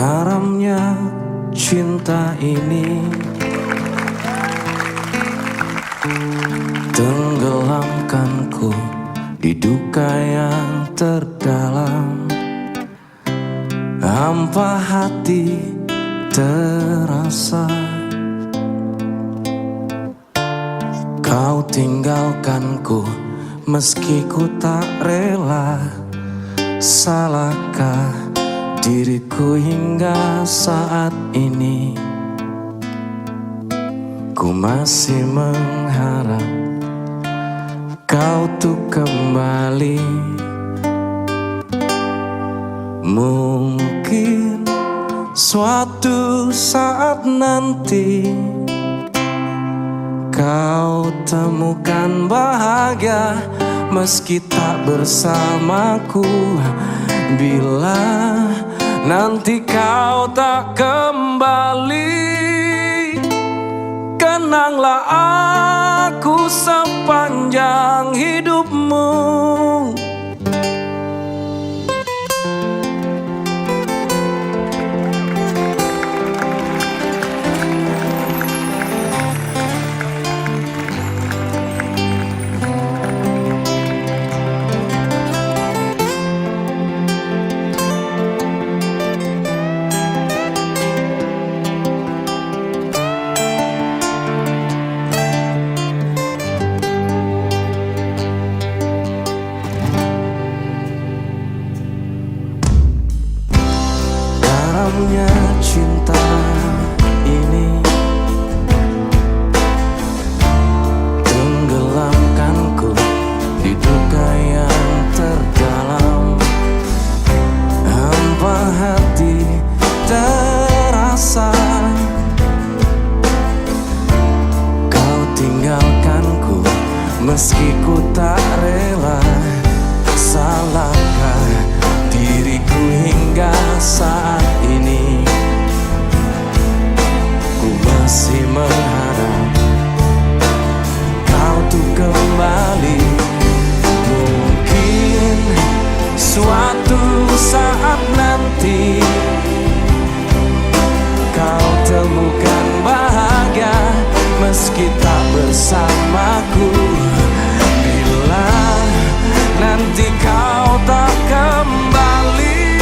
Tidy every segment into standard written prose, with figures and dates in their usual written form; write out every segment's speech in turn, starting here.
Garamnya cinta ini tenggelamkanku di duka yang terdalam. Hampa hati terasa, kau tinggalkanku meski ku tak rela. Salahkah diriku hingga saat ini? Ku masih mengharap kau tuh kembali. Mungkin suatu saat nanti kau temukan bahagia meski tak bersamaku. Bila nanti kau tak kembali, kenanglah aku sepanjang hidupmu. Garamnya cinta ini tenggelamkanku di duka yang terdalam. Hampa hati terasa, kau tinggalkanku meski ku tak rela. Salahkah diriku hingga saat ini? Ku masih mengharap kau tuh kembali. Mungkin suatu saat nanti kau temukan bahagia meski tak bersamaku. Bila nanti kau tak kembali,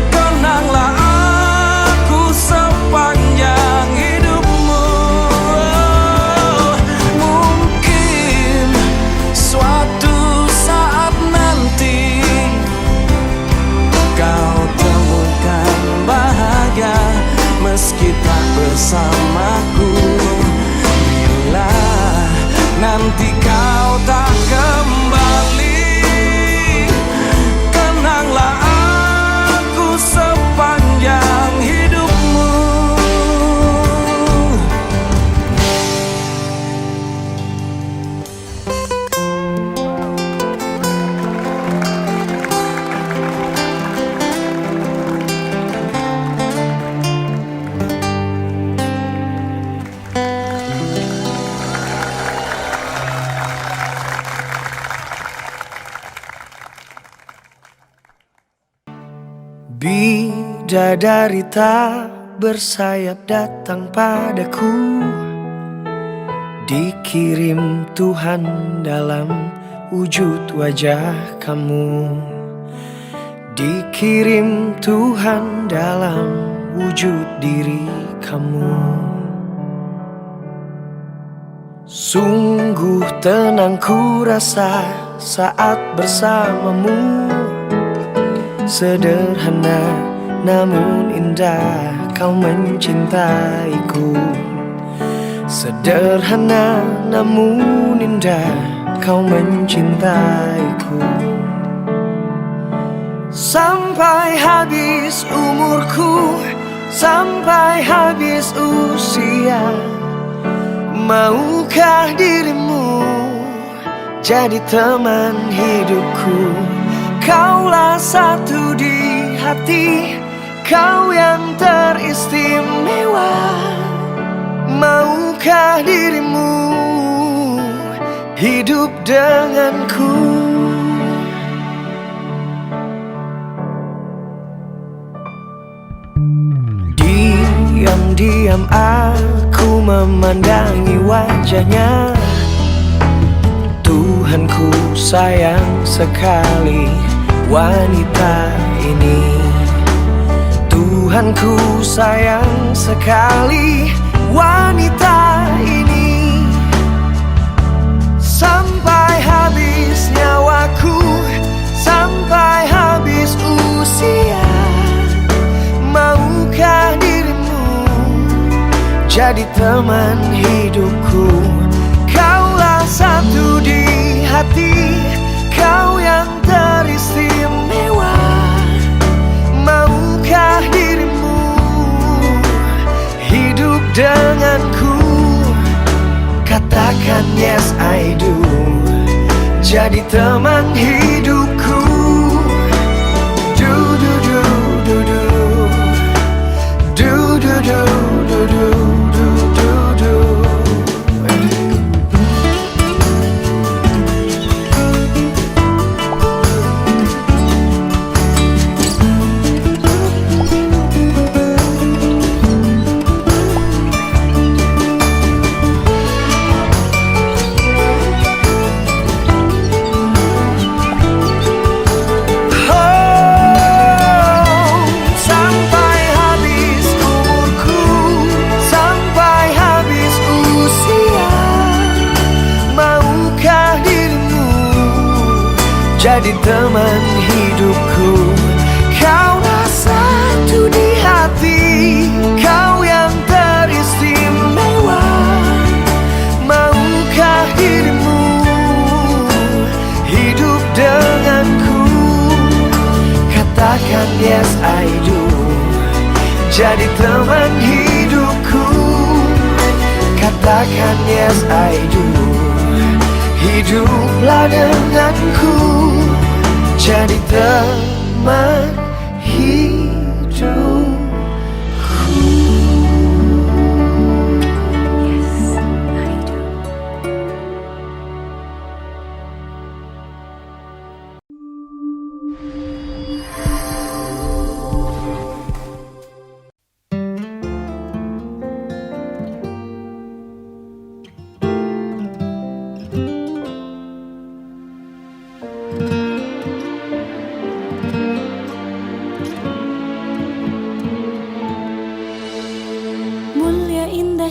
kenanglah aku sepanjang hidupmu. Mungkin suatu saat nanti kau temukan bahagia meski tak bersamaku. Bila nanti kau tak kembali, kenanglah aku sepanjang hidupmu. Bidadari tak bersayap datang padaku, dikirim Tuhan dalam wujud wajah kamu. Dikirim Tuhan dalam wujud diri kamu. Sungguh tenang ku rasa saat bersamamu. Sederhana namun indah kau mencintaiku. Sederhana namun indah kau mencintaiku. Sampai habis umurku, sampai habis usia, maukah dirimu jadi teman hidupku? Kaulah satu di hati, kau yang teristimewa. Maukah dirimu hidup denganku? diam aku memandangi wajahnya. Tuhanku sayang sekali wanita ini. Tuhanku sayang sekali wanita ini. Sampai habis nyawaku, sampai habis usia, maukah dirimu jadi teman hidupku? Kaulah satu di hati, kau yang teristimewa. Maukah dirimu hidup denganku? Katakan yes I do, jadi teman hidupku. Du du du du du, du du du du du du du du. Jadi teman hidupku, kaulah satu di hati, kau yang teristimewa. Maukah dirimu hidup denganku? Katakan yes I do, jadi teman hidupku. Katakan yes I do, hiduplah denganku, jadi teman hidupku.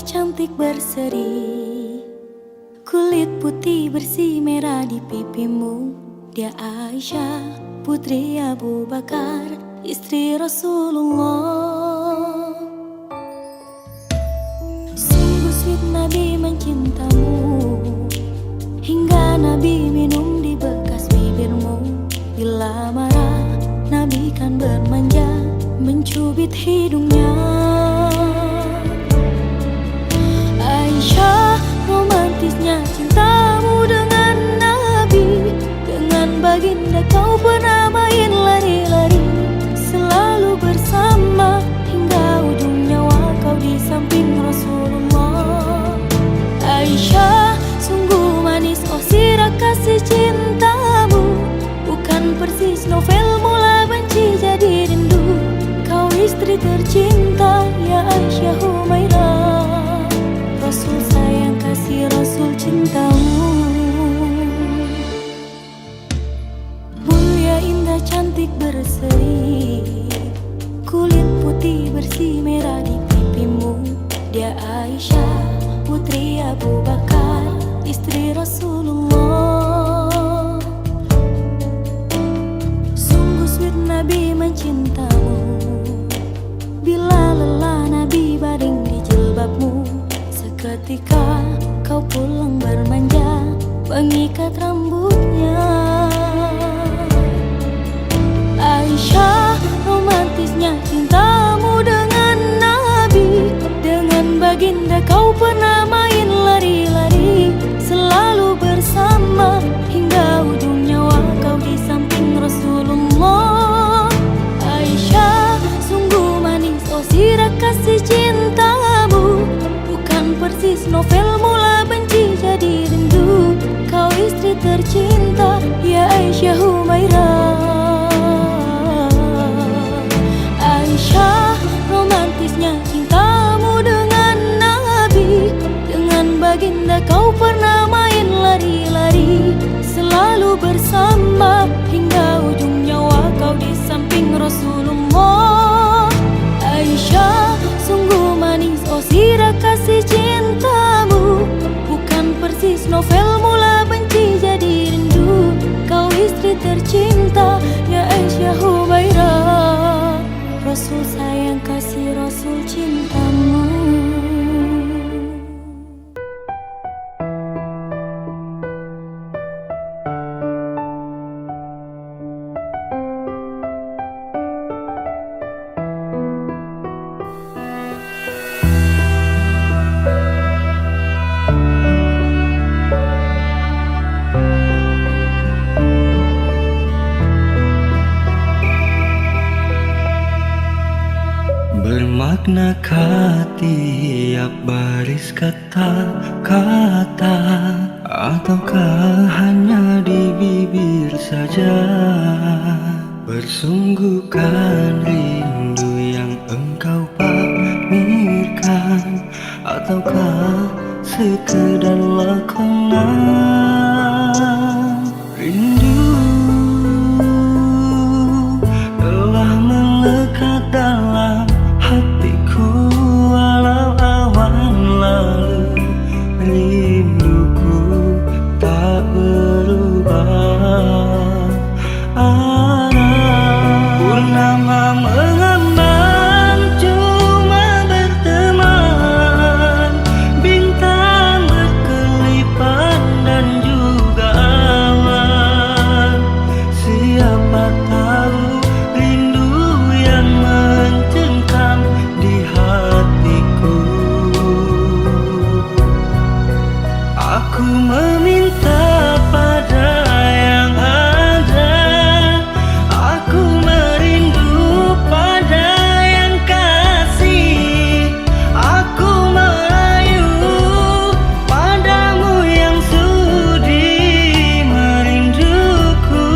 Cantik berseri, kulit putih bersih merah di pipimu. Dia Aisyah, putri Abu Bakar, istri Rasulullah. Sungguh sweet Nabi mencintamu, hingga Nabi minum di bekas bibirmu. Bila marah, Nabi kan bermanja, mencubit hidungnya. Aisyah, romantisnya cintamu dengan Nabi. Dengan baginda kau pernah main lari-lari, selalu bersama hingga ujung nyawa kau di samping Rasulullah. Aisyah, sungguh manis oh sirah kasih cintamu, bukan persis novel mula benci jadi rindu. Kau istri tercinta ya Aisyah Humairah, Rasul sayang kasih Rasul cintamu. Mulia Rasul sayang kasih Rasul cintamu. Bermaknakah tiap baris kata-kata, ataukah hanya di bibir saja? Bersungguhkan rindu yang engkau pamerkan, ataukah sekedar lakonan? Rindu telah melekat dalam hatiku walau awan lalu. Rinduku tak berubah. Purnama mengambang cuma berteman, bintang berkelipan dan juga awan. Siapa tahu rindu yang mencengkam di hatiku. Aku meminta pada yang ada, aku merindu pada yang kasih, aku merayu padamu yang sudi merinduku.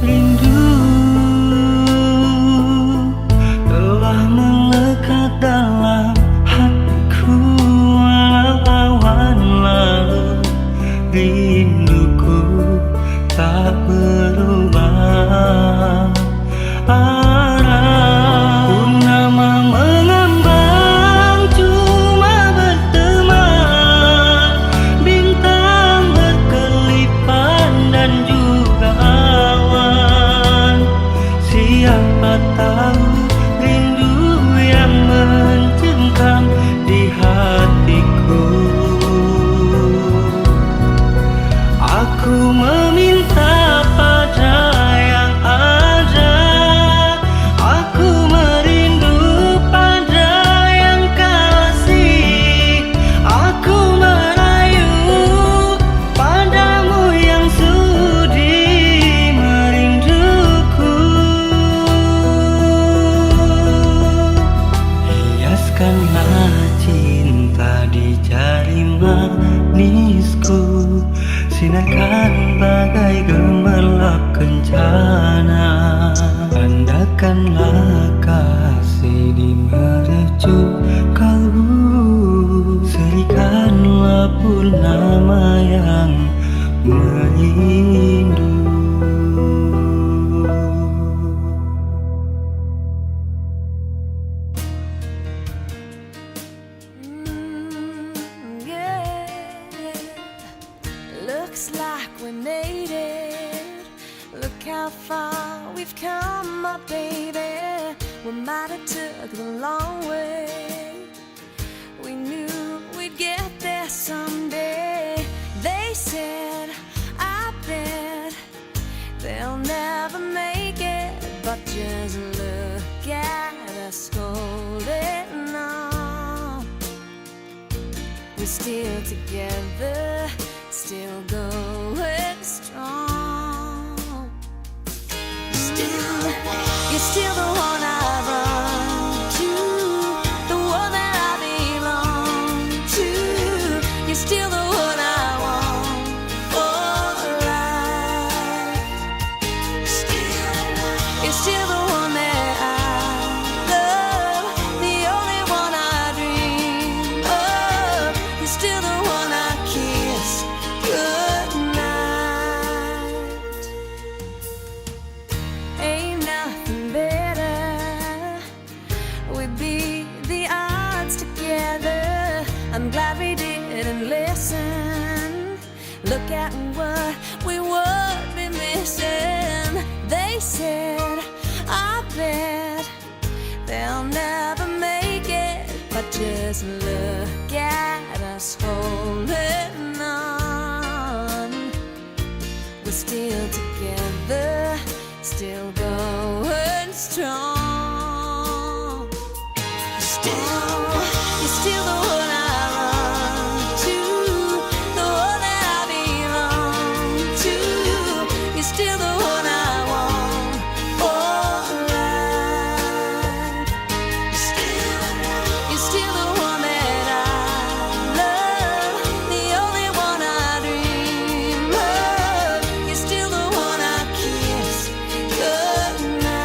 Rindu telah melekat dalam hatiku walau awan lalu. Rinduku tak berubah. Purnama mengambang cuma berteman, bintang berkelipan dan juga awan. Siapa tahu rindu yang mencengkam di hatiku. Aku meminta pada yang ada, aku merindu pada yang kasih, aku merayu padamu yang sudi merinduku. Hiaskanlah cinta di jari manisku, sinarkan bagai gemerlap kencana. Tandakanlah kasih di mercup kalbu, serikanlah purnama yang merindu. Looks like we made it. Look how far we've come, my baby. We might have took the long way. We knew we'd get there someday. They said, I bet they'll never make it, but just look at us holding on. We're still together, still going strong. You're still the one I run to, the one that I belong to. You're still the one I want for life. You're still the one that I love, the only one I dream I'm glad we didn't listen. Look at what we would be missing. They said, I bet they'll never make it, but just look at us holding on. We're still together, still going strong. You're still the one I run to, the one that I belong to. You're still the one I want for life. You're still the one that I love, the only one I dream of. You're still the one I kiss goodnight.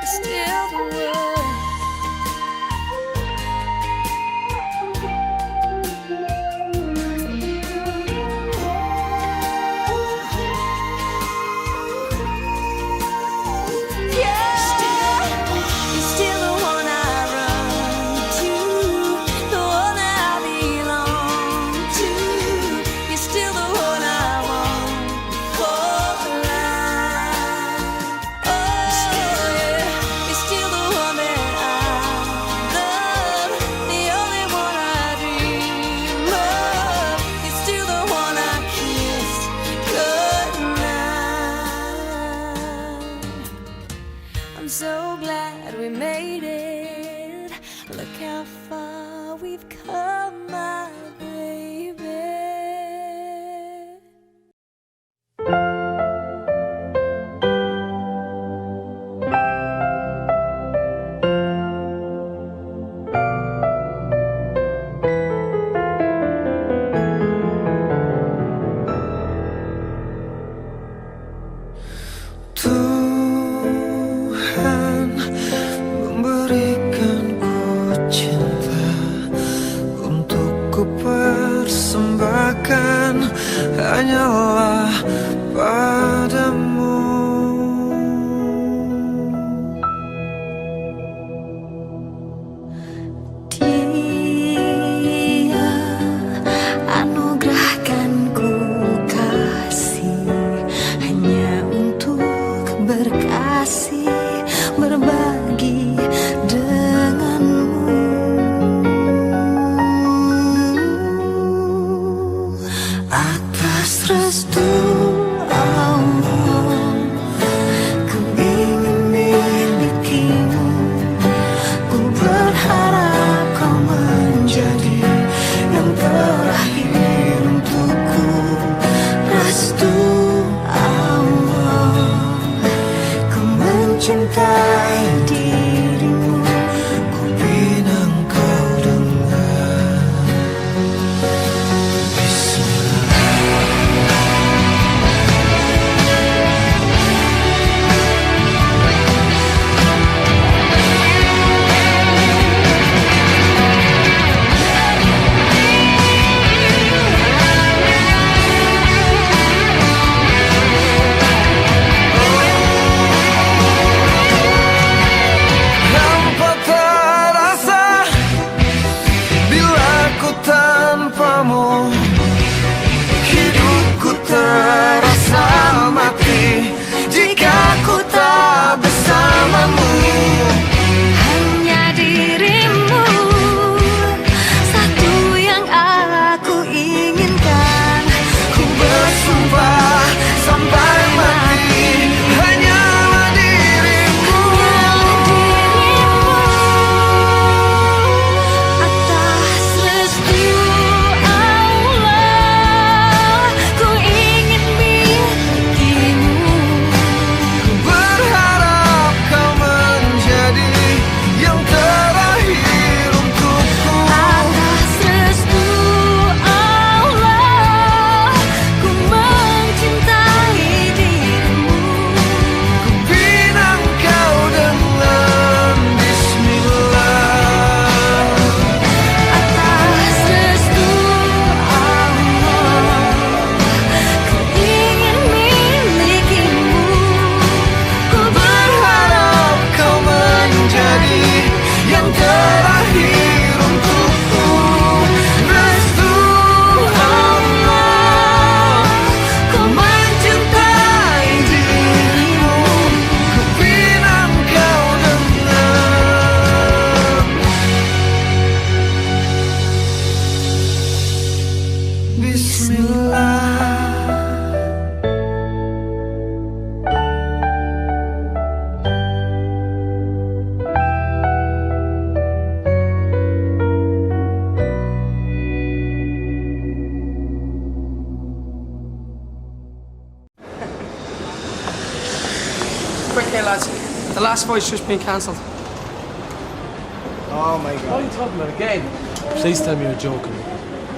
You're still the one. You're still the one I run to, the one that I belong to. You're still the one I want for life. Oh yeah, you're still the one that I love, the only one I dream of. You're still the one I kiss goodnight. I'm so glad we made it. Look how far we've come, my baby. Tuhan memberikanku cinta untukku The last fight's just been cancelled. Oh my What are god. you talking about again? Please tell me you're joking.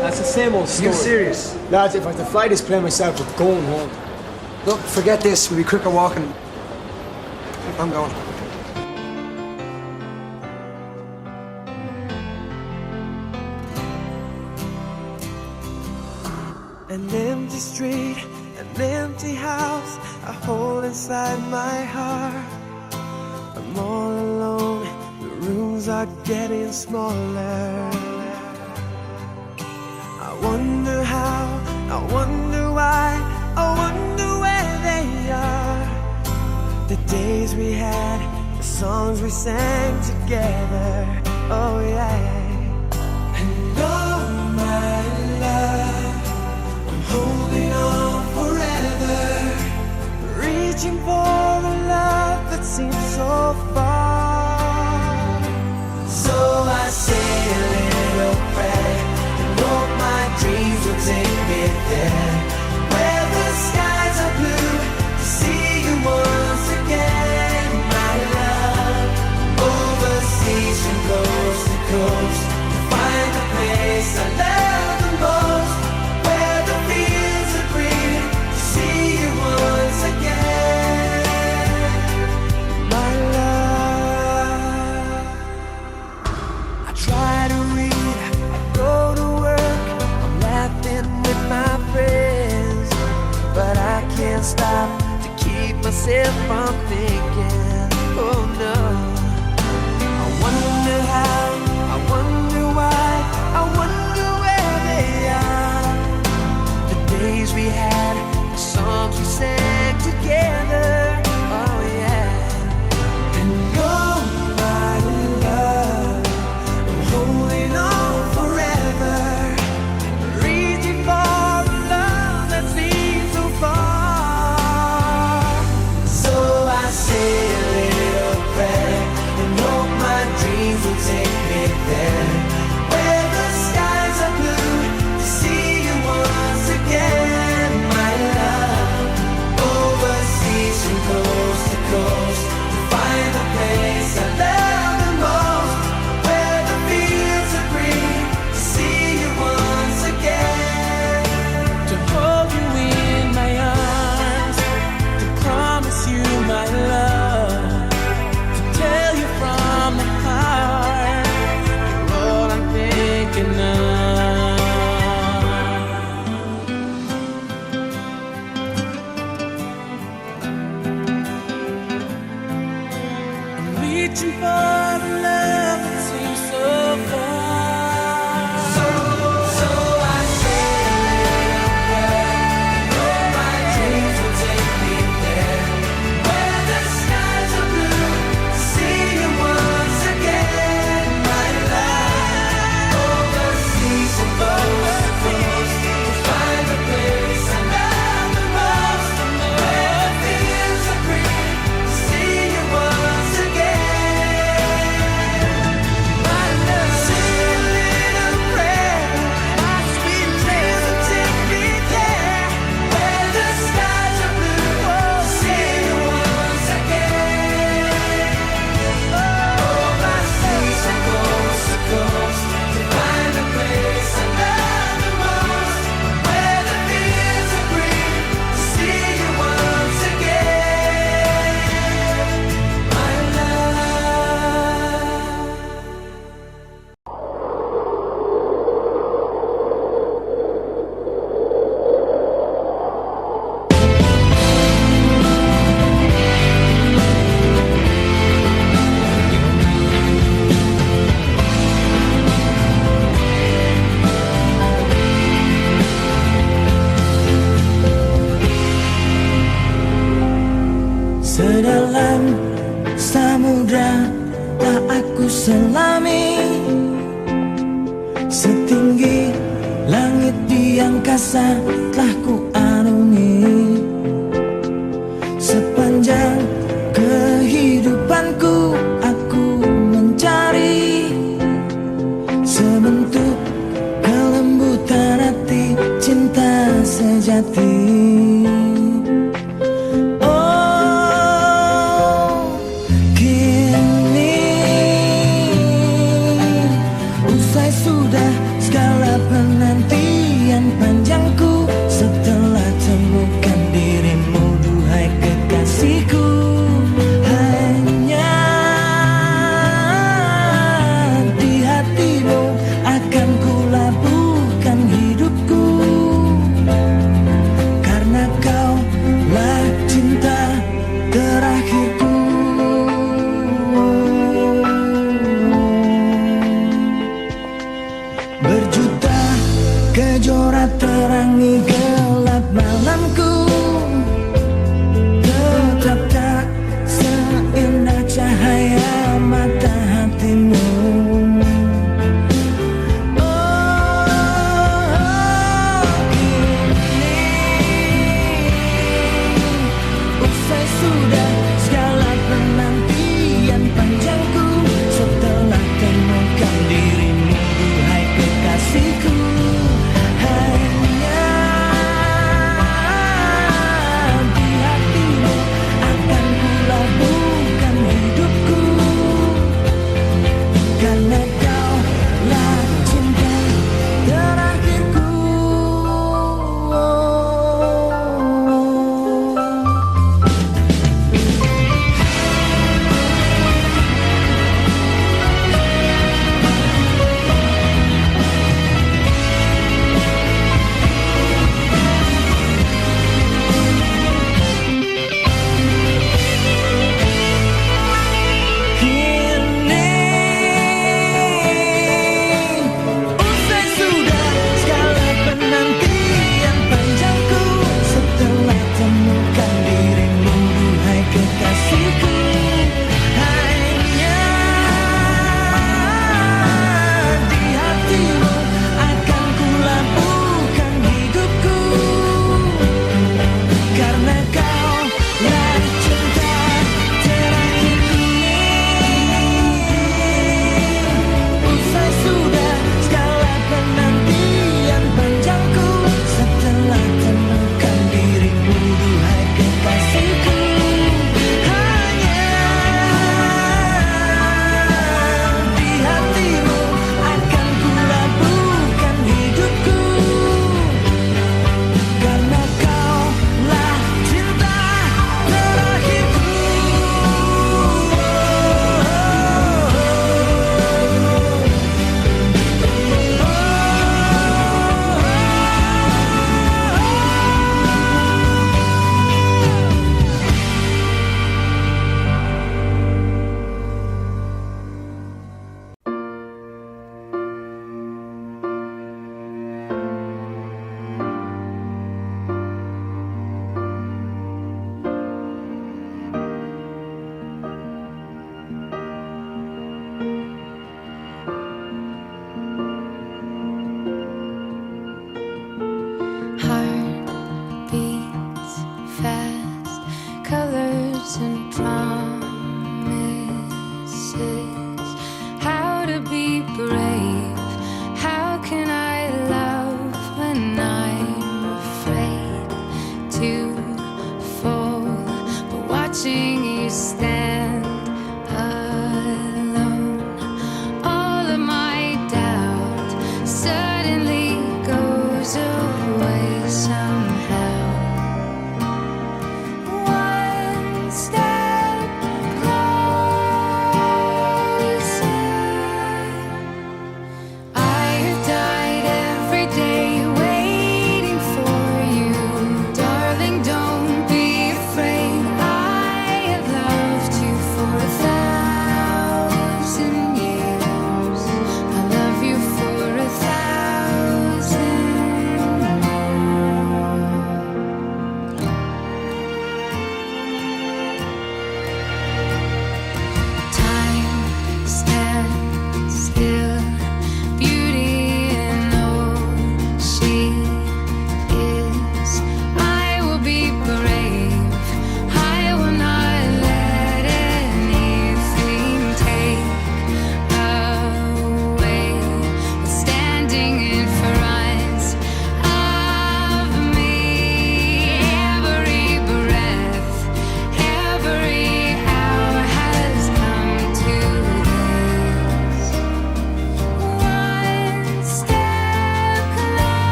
That's the same old story. You serious? Lads, if I have to fly this plane myself, we're going home. Look, forget this. We'll be quicker walking. I'm going. An empty street, an empty house I hold inside my heart. I'm all alone, the rooms are getting smaller. I wonder how, I wonder why, I wonder where they are. The days we had, the songs we sang together, oh yeah. And oh my love, holding on forever, reaching for a love that seems so far. So I say a little prayer and hope my dreams will take me there, where the skies are blue, to see you once again, my love. Overseas from coast to coast, to find the place I love the most, where the fields are green, to see you once again, my love. I try to read, I go to work, I'm laughing with my friends, but I can't stop to keep myself from thinking, oh no. I wonder how, I wonder why, I wonder where they are. The days we had, the songs we sang together, oh yeah. And oh my love, I'm holding on forever, reaching for a love that seems so far. So I say a little prayer and hope my dreams will take me there, where the skies are blue, to see you once again, my love. Overseas from coast to coast, to find the place I love the most, where the fields are green, to see you once again, to hold you in my arms, to promise you my love, to tell you from the heart, you're all I'm thinking of. I'm reaching for a love that seems so far. So I say a little prayer, hope my dreams will take me there, where the skies are blue, to see you once again, my love. Overseas and coast to coast, to find the place I love the most, where the fields are green, to see you once again, my love. Say a little prayer, my sweet dreams will take me there, where the skies are blue, to see you once again. Overseas and coast to coast, to find the place I love the most, where the fields are green, to see you once again, my love. Sedalam samudra tak aku selami, setinggi langit di angkasa telah ku arungi. Sepanjang kehidupanku aku mencari sebentuk kelembutan hati, cinta sejati. Oh, menerangi gelap malamku. Tetap tak seindah cahaya mata hatimu. Usai sudah segala penantian panjangku, setelah temukan dirimu, duhai kekasihku. Hanya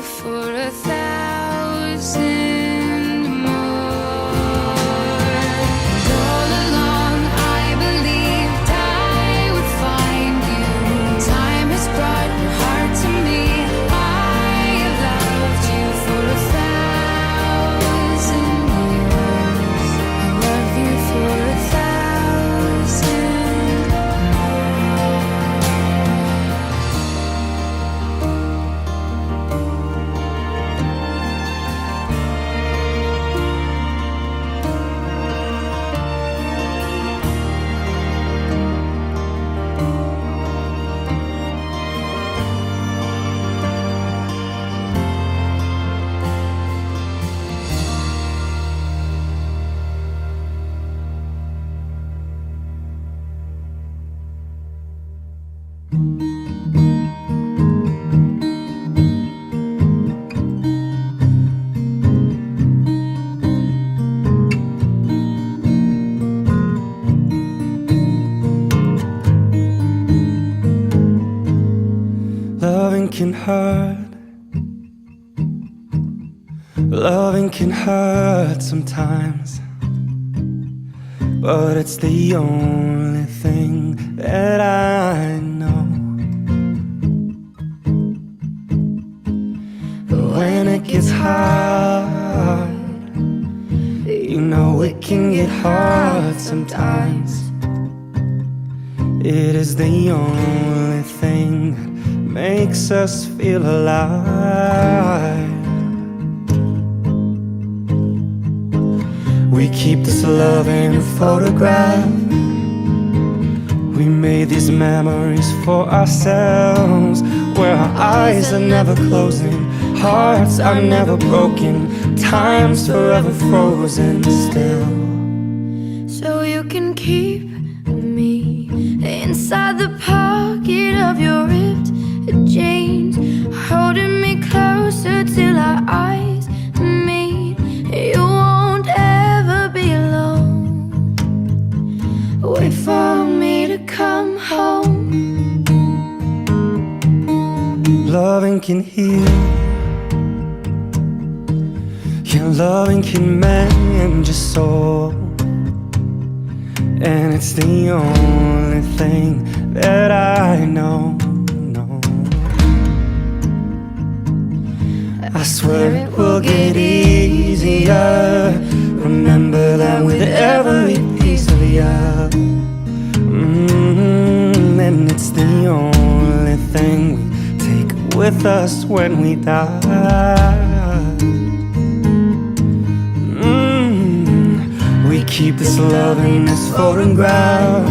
you for 1,000 more. And all along I believed I would find you. Time has brought your heart to me. I have loved you for 1,000 years. I love you for 1,000 Loving can hurt. Loving can hurt sometimes, but it's the only thing that I know. But when it gets hard, you know it can get hard sometimes. It is the only thing that makes us feel alive. We keep this love in a photograph. We made these memories for ourselves, where our eyes are never closing, hearts are never broken, time's forever frozen still. So you can keep me inside the pocket of your ripped jeans, holding me closer till our eyes meet. You won't ever be alone. Wait for me to come home. Loving can heal. Yeah, loving can mend your soul. And it's the only thing that I know. I swear it will get easier. Remember that with every piece of you. And it's the only thing we take with us when we die. We keep this love in this photograph.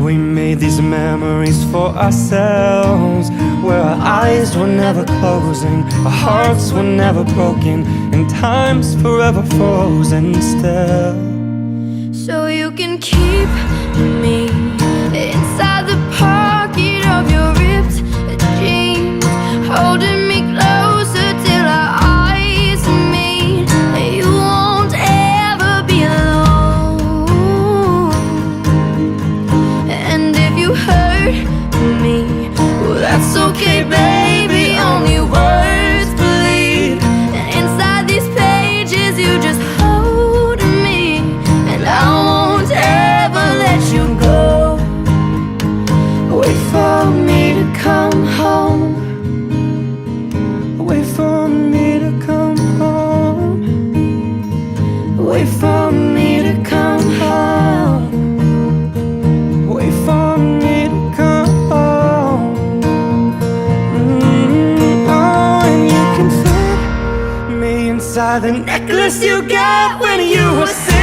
We made these memories for ourselves, where our eyes were never closing, our hearts were never broken, and time's forever frozen still. So you can keep me inside the pocket of your ripped jeans, holding me closer till our eyes meet. You won't ever be alone. And if you hurt me, well, that's okay, baby. Only words bleed. And inside these pages, you just hold me, and I won't ever let you go. Wait for me to come home. Wait for me to come home. Wait for me to come home. Wait for me to come home. Oh, and you can fit me inside the necklace you got when you were 6.